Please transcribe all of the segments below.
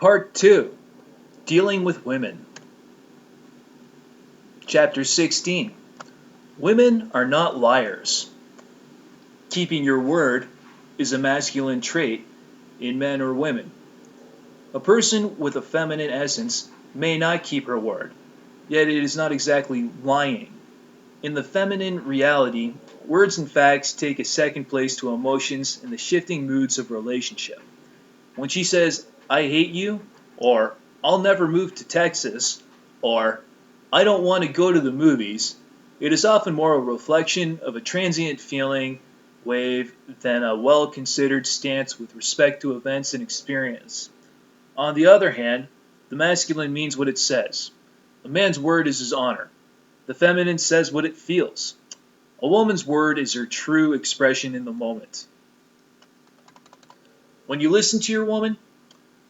Part 2, Dealing with Women. Chapter 16, Women are not liars. Keeping your word is a masculine trait in men or women. A person with a feminine essence may not keep her word, yet it is not exactly lying. In the feminine reality, words and facts take a second place to emotions and the shifting moods of relationship. When she says, "I hate you," or "I'll never move to Texas," or "I don't want to go to the movies," it is often more a reflection of a transient feeling wave than a well-considered stance with respect to events and experience. On the other hand, the masculine means what it says. A man's word is his honor. The feminine says what it feels. A woman's word is her true expression in the moment. When you listen to your woman,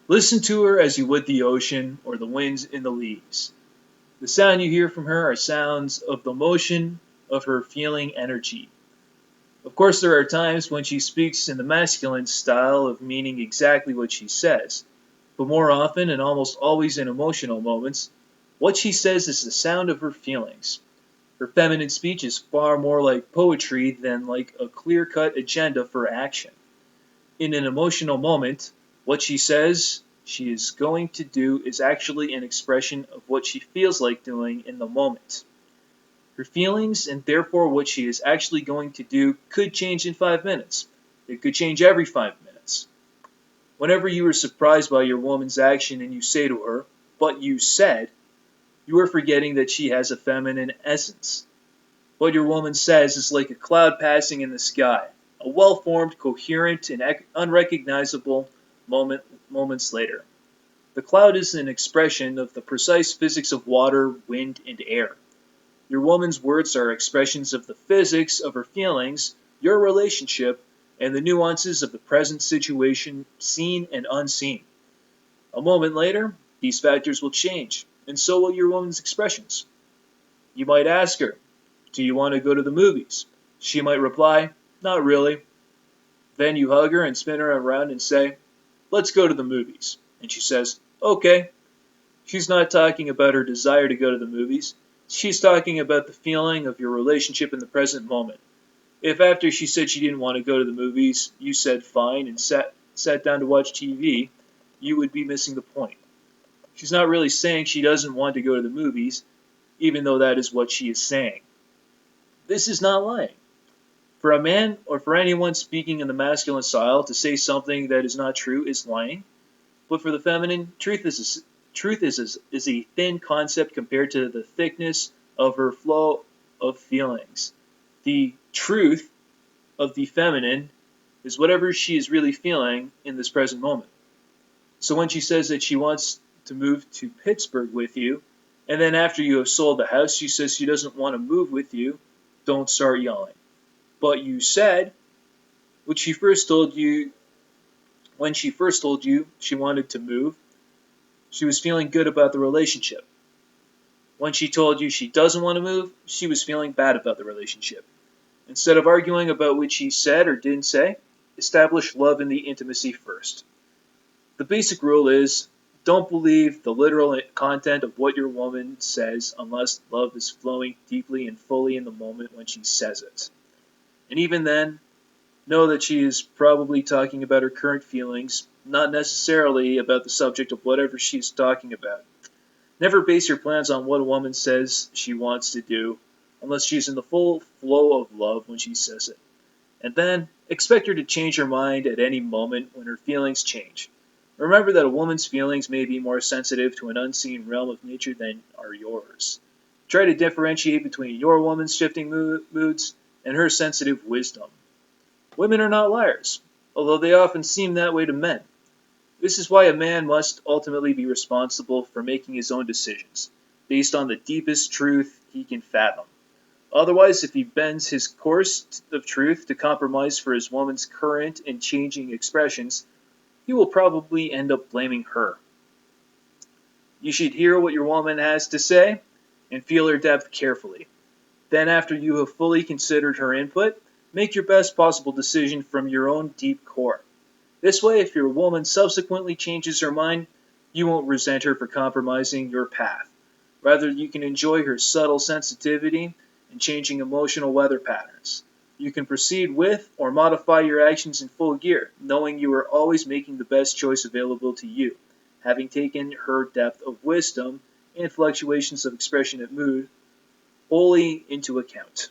listen to her as you would the ocean or the winds in the leaves. The sound you hear from her are sounds of the motion of her feeling energy. Of course, there are times when she speaks in the masculine style of meaning exactly what she says, but more often and almost always in emotional moments, what she says is the sound of her feelings. Her feminine speech is far more like poetry than like a clear-cut agenda for action. In an emotional moment, what she says she is going to do is actually an expression of what she feels like doing in the moment. Her feelings, and therefore what she is actually going to do, could change in 5 minutes. It could change every 5 minutes. Whenever you are surprised by your woman's action and you say to her, "But you said," you are forgetting that she has a feminine essence. What your woman says is like a cloud passing in the sky, a well-formed, coherent, and unrecognizable moments later. The cloud is an expression of the precise physics of water, wind, and air. Your woman's words are expressions of the physics of her feelings, your relationship, and the nuances of the present situation, seen and unseen. A moment later, these factors will change, and so will your woman's expressions. You might ask her, "Do you want to go to the movies?" She might reply, "Not really." Then you hug her and spin her around and say, "Let's go to the movies." And she says, "Okay." She's not talking about her desire to go to the movies. She's talking about the feeling of your relationship in the present moment. If after she said she didn't want to go to the movies, you said fine and sat down to watch TV, you would be missing the point. She's not really saying she doesn't want to go to the movies, even though that is what she is saying. This is not lying. For a man or for anyone speaking in the masculine style to say something that is not true is lying. But for the feminine, truth is a thin concept compared to the thickness of her flow of feelings. The truth of the feminine is whatever she is really feeling in this present moment. So when she says that she wants to move to Pittsburgh with you, and then after you have sold the house, she says she doesn't want to move with you, don't start yelling. But you said, when she first told you she wanted to move, she was feeling good about the relationship. When she told you she doesn't want to move, she was feeling bad about the relationship. Instead of arguing about what she said or didn't say, establish love in the intimacy first. The basic rule is, don't believe the literal content of what your woman says unless love is flowing deeply and fully in the moment when she says it. And even then, know that she is probably talking about her current feelings, not necessarily about the subject of whatever she is talking about. Never base your plans on what a woman says she wants to do, unless she is in the full flow of love when she says it. And then, expect her to change her mind at any moment when her feelings change. Remember that a woman's feelings may be more sensitive to an unseen realm of nature than are yours. Try to differentiate between your woman's shifting moods and her sensitive wisdom. Women are not liars, although they often seem that way to men. This is why a man must ultimately be responsible for making his own decisions, based on the deepest truth he can fathom. Otherwise, if he bends his course of truth to compromise for his woman's current and changing expressions, he will probably end up blaming her. You should hear what your woman has to say and feel her depth carefully. Then, after you have fully considered her input, make your best possible decision from your own deep core. This way, if your woman subsequently changes her mind, You won't resent her for compromising your path. Rather, you can enjoy her subtle sensitivity and changing emotional weather patterns. You can proceed with or modify your actions in full gear, knowing you are always making the best choice available to you, having taken her depth of wisdom and fluctuations of expression and mood wholly into account.